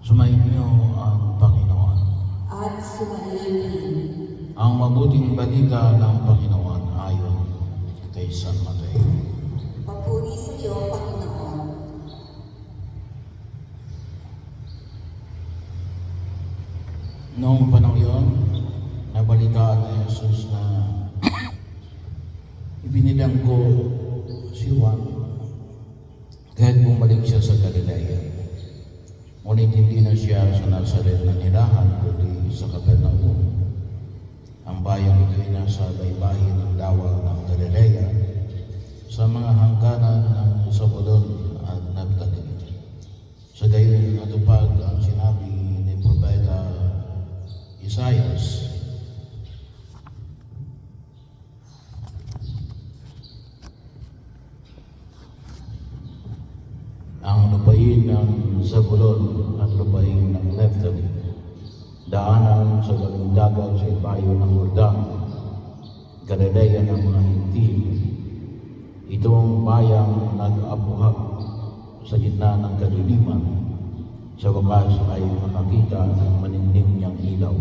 Sumainyo ang Panginoon. At sumainin. Ang mabuting balita ng Panginoon ayon kay San Mateo. Papuri sa iyo, Panginoon. Noong panahon yon, nabalitaan ni Jesus na ibinilang ko si Juan kahit bumalik siya sa Galilea. Ngunit hindi na siya sa Nazaret na nirahan, kundi sa Capernaum. Ang bayang ito ay nasa baybayin ng dawa ng Galilea, sa mga hangganan ng Zabulon at Naphtali. Sa gayon natupad ang sinabi ni Propeta Isaias. Ang lupain ng Zabulon at lupain ng Naphtali, daanan sa gawing dagat sa ibayo ng Jordan, Galilea ng mga Hintil. Itong bayang nag-abuhak sa gitna ng kadiliman, sa wakas ay makakita ng maningning niyang ilaw.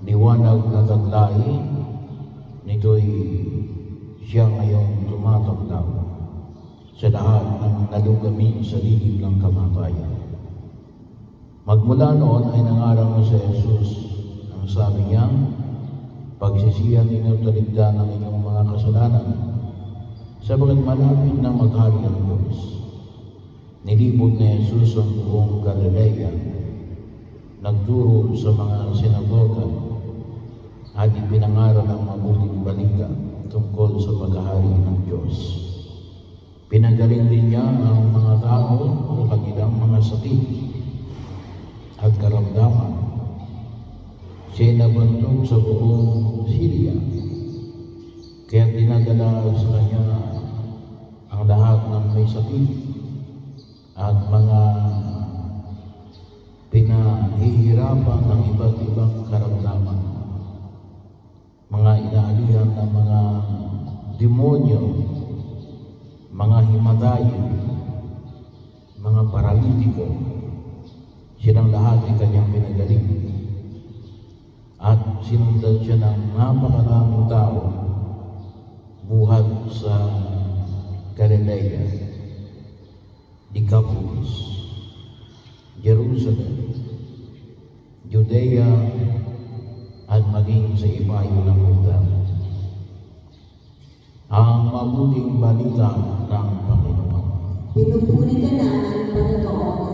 Liwanag na taglay, nito'y siya ngayon tumataglaw sa lahat ng nalugami sa lilim ng kamatayan. Magmula noon ay nangaral na si Jesus. Ang sabi niya, pagsisihan ninyo taligdan ng inyong mga kasalanan, sabagat malapit na maghari ang Diyos. Nilibot ni Jesus ang buong Galilea, nagturo sa mga sinagoga at ipinangaral ang mabuting balita tungkol sa paghahari ng Diyos. Pinagaling din niya ang mga tao sa kanilang mga sakit at karamdaman. Siya'y nabantog sa buong Syria, kaya dinadala sa kanya ang lahat ng may sakit at mga pinahihirapan ng iba't ibang karamdaman, mga inaalihan ng mga demonyo, mga himatayin, mga paralitiko, silang lahat ay kanyang pinagaling. At sinundan siya ng napakaraming tao buhat sa Galilea, Decapolis, Jerusalem, Judea, at maging sa ibayo ng Jordan. Ang mabuting balita ng Panginoon. Pinupuri ka namin, Panginoon.